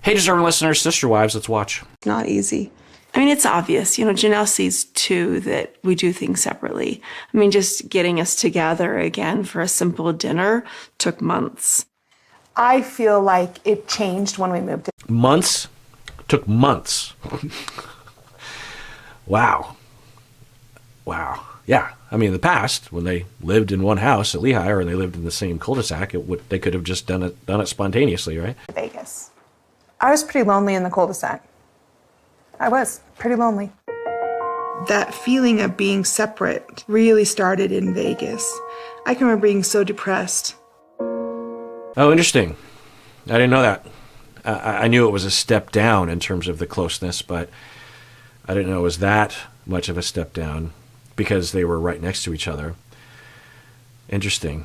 Hey, deserving listeners, sister wives, let's watch. Not easy. I mean, it's obvious. Janelle sees too that we do things separately. I mean, just getting us together again for a simple dinner took months. I feel like it changed when we moved. Months? Took months. Wow. Yeah. I mean, in the past, when they lived in one house at Lehigh or they lived in the same cul-de-sac, they could have just done it spontaneously, right? Vegas. I was pretty lonely in the cul-de-sac. I was pretty lonely. That feeling of being separate really started in Vegas. I can remember being so depressed. Oh, interesting. I didn't know that. I knew it was a step down in terms of the closeness, but I didn't know it was that much of a step down because they were right next to each other. Interesting.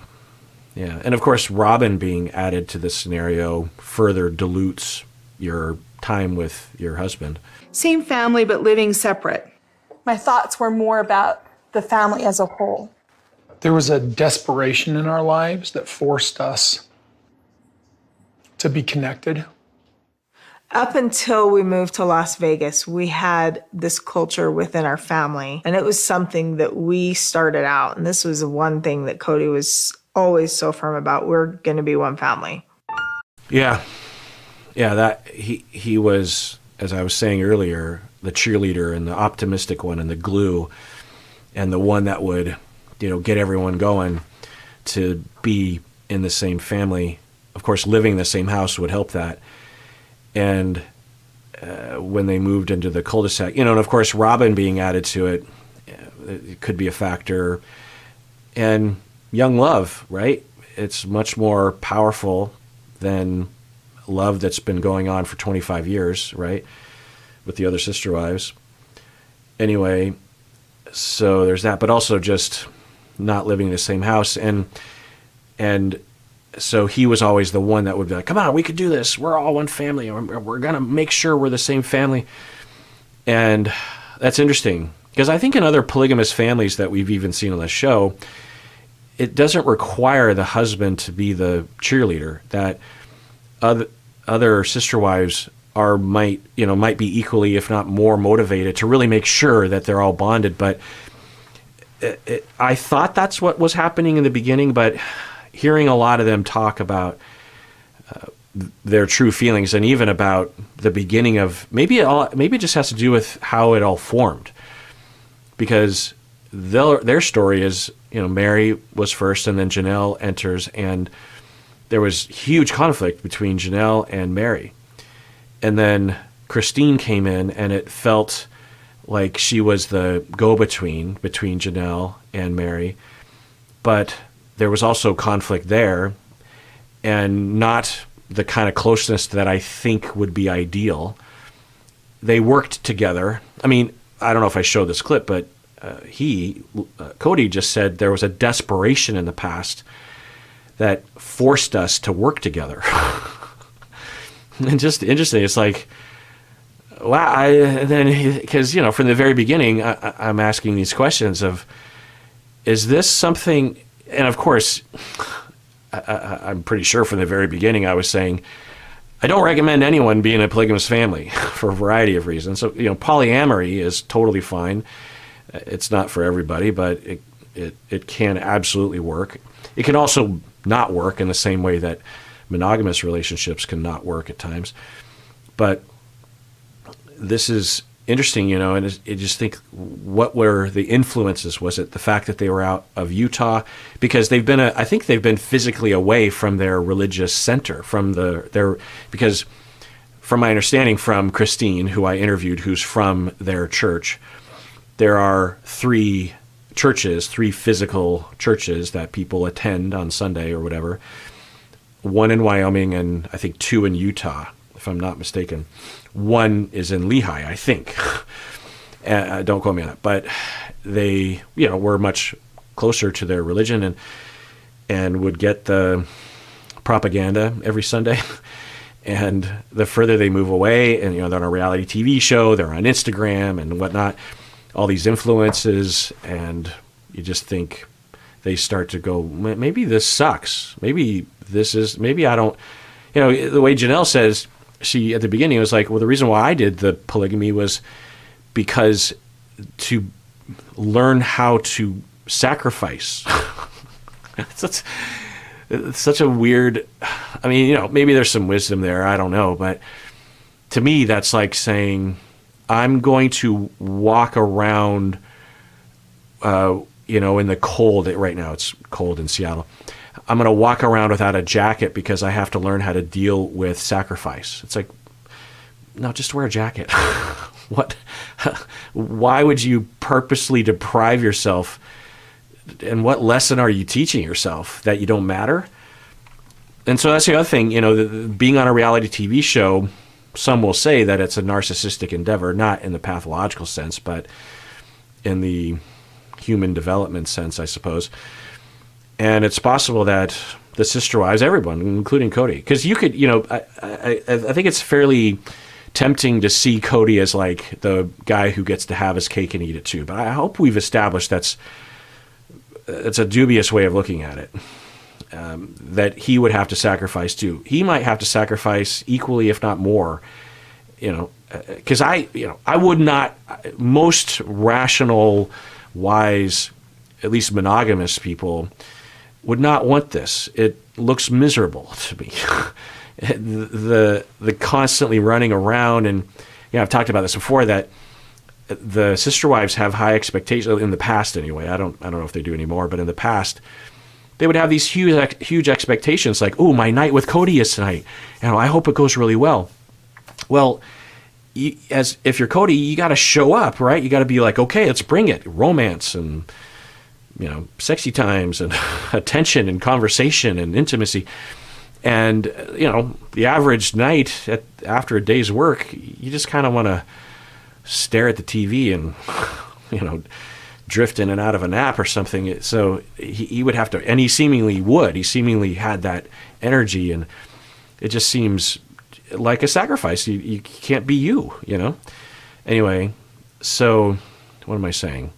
Yeah. And of course, Robin being added to this scenario further dilutes your time with your husband. Same family, but living separate. My thoughts were more about the family as a whole. There was a desperation in our lives that forced us to be connected. Up until we moved to Las Vegas, we had this culture within our family, and it was something that we started out. And this was one thing that Cody was always so firm about. We're going to be one family. Yeah. That he was, as I was saying earlier, the cheerleader and the optimistic one and the glue and the one that would, get everyone going to be in the same family. Of course, living in the same house would help that. And when they moved into the cul-de-sac, and of course, Robin being added to it, it could be a factor. And young love, right? It's much more powerful than love that's been going on for 25 years, right? With the other sister wives. Anyway, so there's that, but also just not living in the same house. And so he was always the one that would be like, come on, we could do this. We're all one family. We're going to make sure we're the same family. And that's interesting because I think in other polygamous families that we've even seen on the show, it doesn't require the husband to be the cheerleader. That other sister wives might be equally, if not more, motivated to really make sure that they're all bonded. But I thought that's what was happening in the beginning, but hearing a lot of them talk about their true feelings and even about the beginning of maybe it just has to do with how it all formed, because their story is Mary was first and then Janelle enters, and there was huge conflict between Janelle and Mary, and then Christine came in and it felt like she was the go-between between Janelle and Mary, but there was also conflict there, and not the kind of closeness that I think would be ideal. They worked together. I mean, I don't know if I showed this clip, but Cody just said there was a desperation in the past that forced us to work together. And just interesting. It's like, wow. Because, from the very beginning, I'm asking these questions of, is this something... And of course, I'm pretty sure from the very beginning I was saying, I don't recommend anyone be in a polygamous family for a variety of reasons. So, polyamory is totally fine. It's not for everybody, but it can absolutely work. It can also not work in the same way that monogamous relationships can not work at times. But this is interesting, and you just think, what were the influences? Was it the fact that they were out of Utah? Because I think they've been physically away from their religious center, because from my understanding from Christine, who I interviewed, who's from their church, there are three physical churches that people attend on Sunday or whatever, one in Wyoming and I think two in Utah, if I'm not mistaken. One is in Lehigh, I think. Don't quote me on that. But they, were much closer to their religion and would get the propaganda every Sunday. And the further they move away, and they're on a reality TV show, they're on Instagram and whatnot, all these influences, and you just think they start to go, maybe this sucks. Maybe I don't, the way Janelle says, she at the beginning was like, well, the reason why I did the polygamy was because to learn how to sacrifice. It's such a weird, I mean, maybe there's some wisdom there, I don't know, but to me that's like saying I'm going to walk around in the cold. Right now it's cold in Seattle. I'm going to walk around without a jacket because I have to learn how to deal with sacrifice. It's like, no, just wear a jacket. What? Why would you purposely deprive yourself? And what lesson are you teaching yourself, that you don't matter? And so that's the other thing, being on a reality TV show, some will say that it's a narcissistic endeavor, not in the pathological sense, but in the human development sense, I suppose. And it's possible that the sister wives, everyone, including Cody, because you could, I think it's fairly tempting to see Cody as like the guy who gets to have his cake and eat it too. But I hope we've established it's a dubious way of looking at it. That he would have to sacrifice too. He might have to sacrifice equally, if not more. Because I would not. Most rational, wise, at least monogamous people would not want this. It looks miserable to me. the constantly running around, and I've talked about this before, that the sister wives have high expectations in the past anyway. I don't know if they do anymore, but in the past they would have these huge expectations, like, oh, my night with Cody is tonight, I hope it goes really well. Well, if you're Cody, you got to show up, right? You got to be like, okay, let's bring it, romance and sexy times and attention and conversation and intimacy. And the average night after a day's work, you just kind of want to stare at the TV and drift in and out of a nap or something. So he would have to, and he seemingly would. He seemingly had that energy, and it just seems like a sacrifice. You can't be you. Anyway, so what am I saying?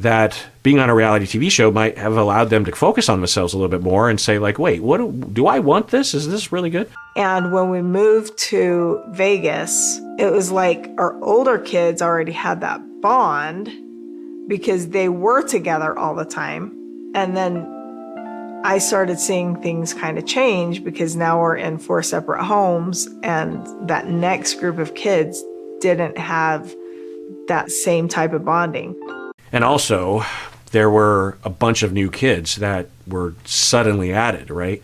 That being on a reality TV show might have allowed them to focus on themselves a little bit more and say, like, wait, what do I want this? Is this really good? And when we moved to Vegas, it was like our older kids already had that bond because they were together all the time. And then I started seeing things kind of change because now we're in 4 separate homes, and that next group of kids didn't have that same type of bonding. And also, there were a bunch of new kids that were suddenly added, right?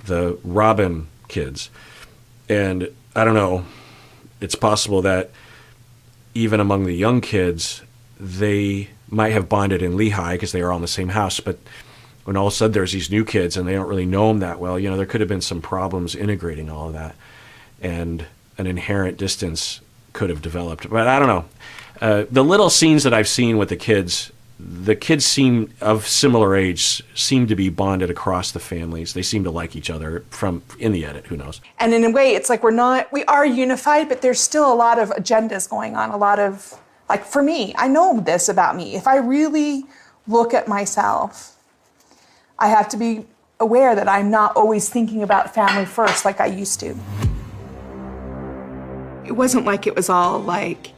The Robin kids. And I don't know, it's possible that even among the young kids, they might have bonded in Lehigh because they were all in the same house. But when all of a sudden there's these new kids and they don't really know them that well, there could have been some problems integrating all of that. And an inherent distance could have developed. But I don't know. The little scenes that I've seen with the kids seem of similar age, seem to be bonded across the families. They seem to like each other in the edit. Who knows? And in a way, it's like we are unified, but there's still a lot of agendas going on. A lot of, like, for me, I know this about me. If I really look at myself, I have to be aware that I'm not always thinking about family first like I used to. It wasn't like it was all like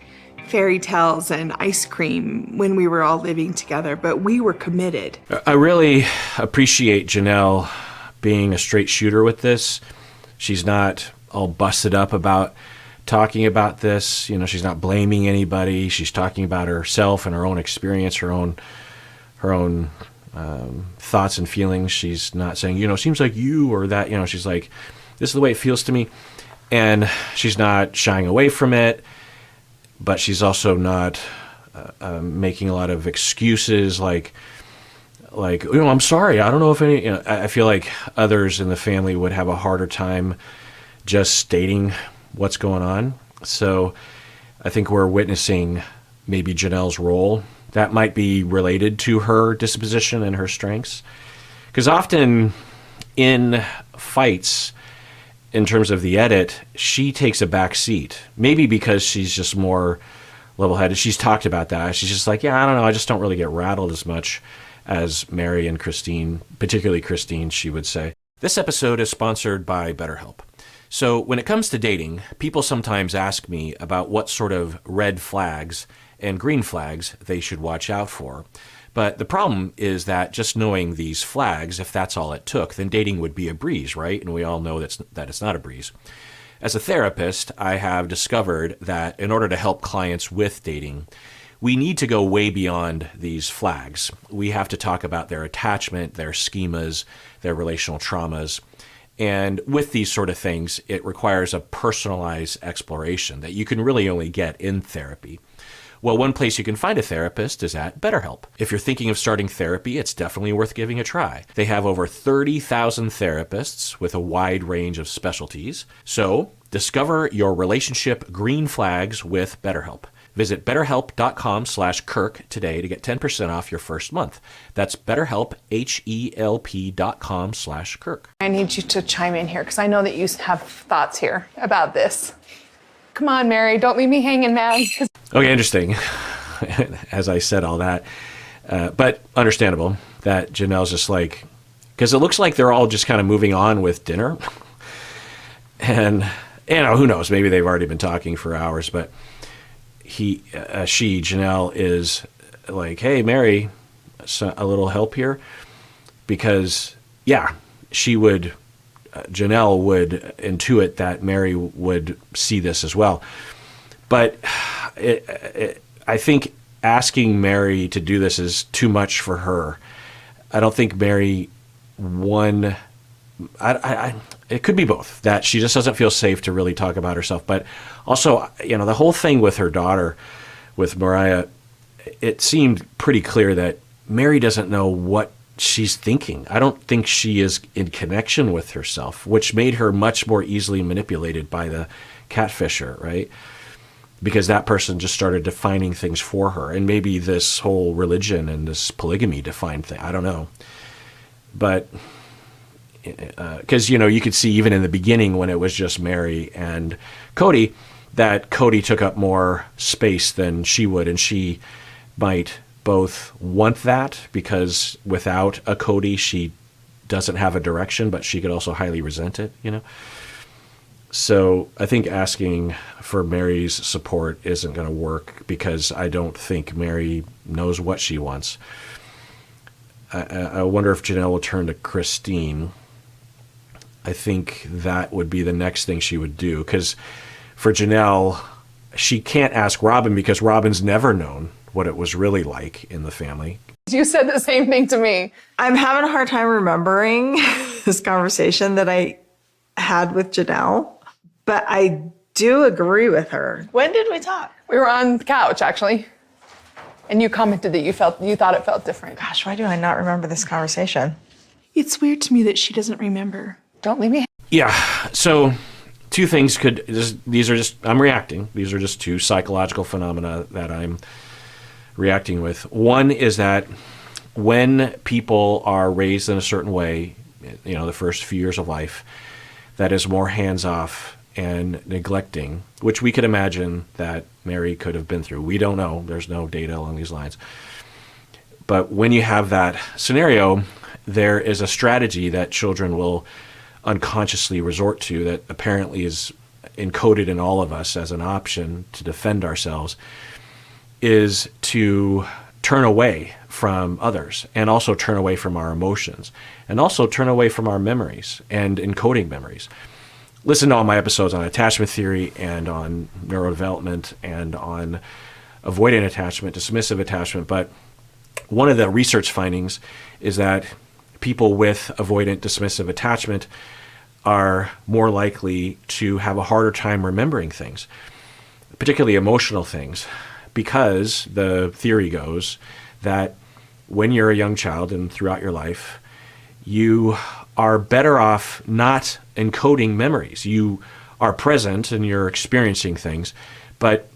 fairy tales and ice cream when we were all living together, but we were committed. I really appreciate Janelle being a straight shooter with this. She's not all busted up about talking about this. She's not blaming anybody. She's talking about herself and her own experience, her own thoughts and feelings. She's not saying, seems like you or that. She's like, this is the way it feels to me. And she's not shying away from it, but she's also not making a lot of excuses like, I'm sorry, I don't know if any, I feel like others in the family would have a harder time just stating what's going on. So I think we're witnessing maybe Janelle's role that might be related to her disposition and her strengths. Because often in fights, in terms of the edit, she takes a back seat. Maybe because she's just more level-headed. She's talked about that. She's just like, I don't know, I just don't really get rattled as much as Mary and Christine, particularly Christine, she would say. This episode is sponsored by BetterHelp. So when it comes to dating, people sometimes ask me about what sort of red flags and green flags they should watch out for. But the problem is that just knowing these flags, if that's all it took, then dating would be a breeze, right? And we all know that it's not a breeze. As a therapist, I have discovered that in order to help clients with dating, we need to go way beyond these flags. We have to talk about their attachment, their schemas, their relational traumas. And with these sort of things, it requires a personalized exploration that you can really only get in therapy. Well, one place you can find a therapist is at BetterHelp. If you're thinking of starting therapy, it's definitely worth giving a try. They have over 30,000 therapists with a wide range of specialties. So discover your relationship green flags with BetterHelp. Visit betterhelp.com/Kirk today to get 10% off your first month. That's BetterHelp, HELP.com/Kirk. I need you to chime in here because I know that you have thoughts here about this. Come on, Mary, don't leave me hanging, man. Okay, interesting. As I said all that. But understandable that Janelle's just like, because it looks like they're all just kind of moving on with dinner. And, who knows, maybe they've already been talking for hours, but Janelle is like, hey, Mary, a little help here? Because, Janelle would intuit that Mary would see this as well. But I think asking Mary to do this is too much for her. I don't think Mary, it could be both, that she just doesn't feel safe to really talk about herself. But also, the whole thing with her daughter, with Mariah, it seemed pretty clear that Mary doesn't know what she's thinking. I don't think she is in connection with herself, which made her much more easily manipulated by the catfisher, right? Because that person just started defining things for her. And maybe this whole religion and this polygamy defined thing. I don't know. But because, you could see even in the beginning when it was just Mary and Cody, that Cody took up more space than she would. And she might both want that because without a Cody, she doesn't have a direction, but she could also highly resent it, So I think asking for Mary's support isn't going to work because I don't think Mary knows what she wants. I wonder if Janelle will turn to Christine. I think that would be the next thing she would do, because for Janelle, she can't ask Robin because Robin's never known what it was really like in the family. You said the same thing to me. I'm having a hard time remembering this conversation that I had with Janelle, but I do agree with her. When did we talk? We were on the couch, actually. And you commented that you thought it felt different. Gosh, why do I not remember this conversation? It's weird to me that she doesn't remember. Don't leave me. Yeah. So two things I'm reacting. These are just two psychological phenomena that I'm reacting with. One is that when people are raised in a certain way, the first few years of life, that is more hands-off and neglecting, which we could imagine that Mary could have been through. We don't know. There's no data along these lines. But when you have that scenario, there is a strategy that children will unconsciously resort to that apparently is encoded in all of us as an option to defend ourselves, is to turn away from others and also turn away from our emotions and also turn away from our memories and encoding memories. Listen to all my episodes on attachment theory and on neurodevelopment and on avoidant attachment, dismissive attachment. But one of the research findings is that people with avoidant dismissive attachment are more likely to have a harder time remembering things, particularly emotional things, because the theory goes that when you're a young child and throughout your life, you are better off not encoding memories. You are present and you're experiencing things, but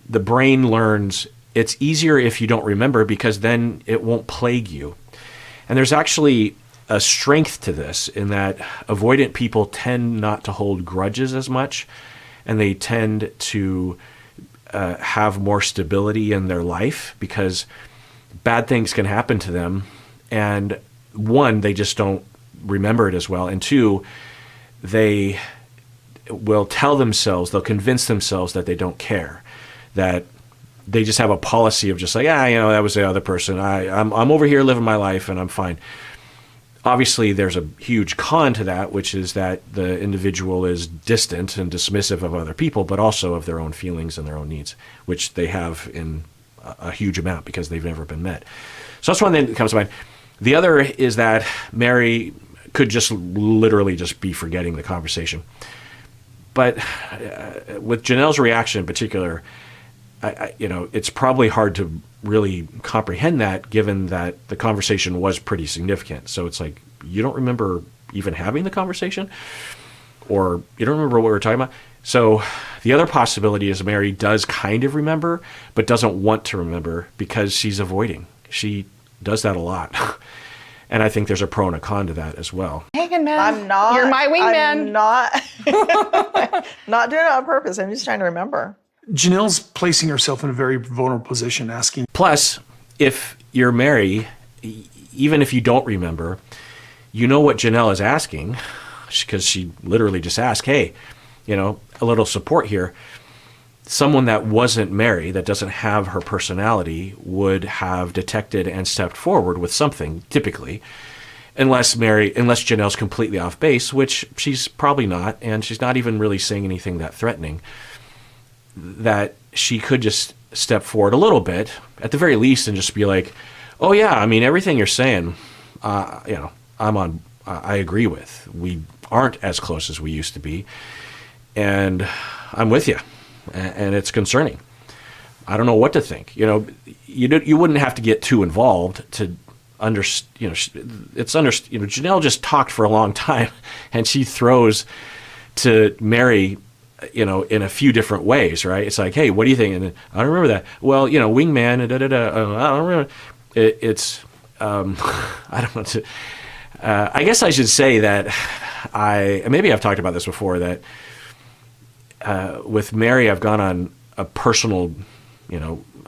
the brain learns it's easier if you don't remember because then it won't plague you. And there's actually a strength to this in that avoidant people tend not to hold grudges as much, and they tend to have more stability in their life because bad things can happen to them. And one, they just don't remember it as well. And two, they will tell themselves, they'll convince themselves that they don't care, that they just have a policy of just like, that was the other person. I'm over here living my life and I'm fine. Obviously, there's a huge con to that, which is that the individual is distant and dismissive of other people, but also of their own feelings and their own needs, which they have in a huge amount because they've never been met. So that's one thing that comes to mind. The other is that Mary could just literally just be forgetting the conversation. But with Janelle's reaction in particular, it's probably hard to really comprehend that, given that the conversation was pretty significant. So it's like, you don't remember even having the conversation, or you don't remember what we were talking about. So the other possibility is Mary does kind of remember, but doesn't want to remember because she's avoiding. She does that a lot. And I think there's a pro and a con to that as well. Hanging man. I'm not. You're my wingman. I'm not. Not doing it on purpose. I'm just trying to remember. Janelle's placing herself in a very vulnerable position, asking. Plus, if you're Mary, even if you don't remember, you know what Janelle is asking, because she literally just asked, hey, a little support here. Someone that wasn't Mary, that doesn't have her personality, would have detected and stepped forward with something, typically, unless Janelle's completely off base, which she's probably not, and she's not even really saying anything that threatening, that she could just step forward a little bit, at the very least, and just be like, oh yeah, everything you're saying, I agree with. We aren't as close as we used to be, and I'm with you, and it's concerning. I don't know what to think. You wouldn't have to get too involved to understand. Janelle just talked for a long time, and she throws to Mary, in a few different ways, right? It's like, hey, what do you think? And I don't remember that. Well, wingman, I don't remember. I don't want to. I guess I should say that maybe I've talked about this before, that with Mary, I've gone on a personal,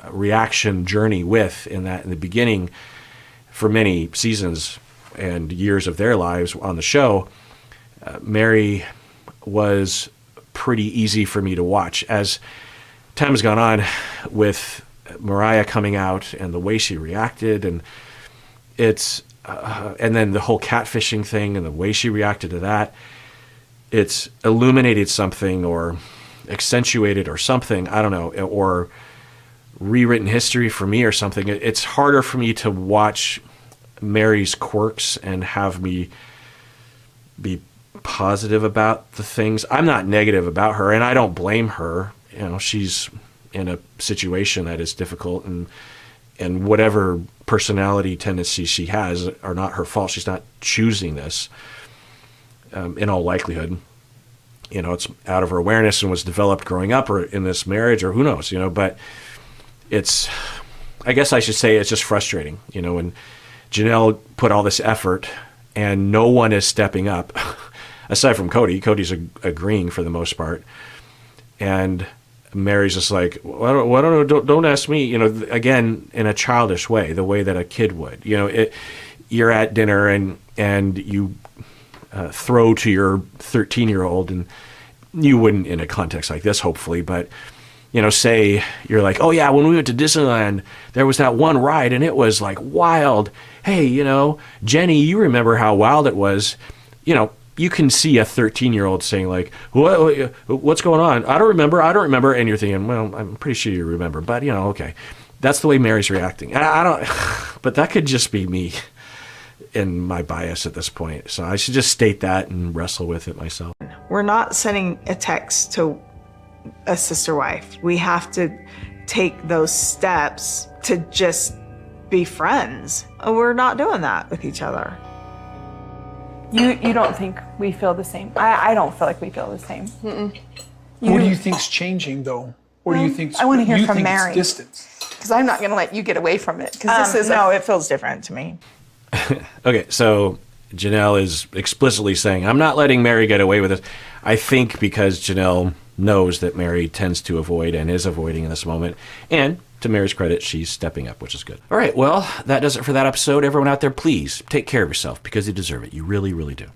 reaction journey with, in that in the beginning, for many seasons and years of their lives on the show, Mary was pretty easy for me to watch. As time has gone on, with Mariah coming out and the way she reacted, and and then the whole catfishing thing and the way she reacted to that, it's illuminated something or accentuated or something, I don't know, or rewritten history for me or something. It's harder for me to watch Mary's quirks and have me be positive about the things. I'm not negative about her, and I don't blame her. She's in a situation that is difficult, and whatever personality tendencies she has are not her fault. She's not choosing this, in all likelihood. It's out of her awareness and was developed growing up or in this marriage, or who knows, but I guess I should say it's just frustrating, when Janelle put all this effort and no one is stepping up. Aside from Cody. Cody's agreeing for the most part. And Mary's just like, well, don't ask me, again, in a childish way, the way that a kid would. You're at dinner and you throw to your 13-year-old, and you wouldn't in a context like this, hopefully, but, say you're like, oh yeah, when we went to Disneyland, there was that one ride and it was like wild. Hey, Jenny, you remember how wild it was? You can see a 13-year-old saying like, what's going on? I don't remember. And you're thinking, well, I'm pretty sure you remember, but okay. That's the way Mary's reacting. I don't, but that could just be me and my bias at this point. So I should just state that and wrestle with it myself. We're not sending a text to a sister wife. We have to take those steps to just be friends. We're not doing that with each other. You don't think we feel the same? I don't feel like we feel the same. What do you think's changing, though? What do you think's? I want to hear from it's Mary. Distance. Because I'm not going to let you get away from it. Because this is no, it feels different to me. Okay, so Janelle is explicitly saying, I'm not letting Mary get away with this. I think because Janelle knows that Mary tends to avoid and is avoiding in this moment. And to Mary's credit, she's stepping up, which is good. All right, well, that does it for that episode. Everyone out there, please take care of yourself because you deserve it. You really, really do.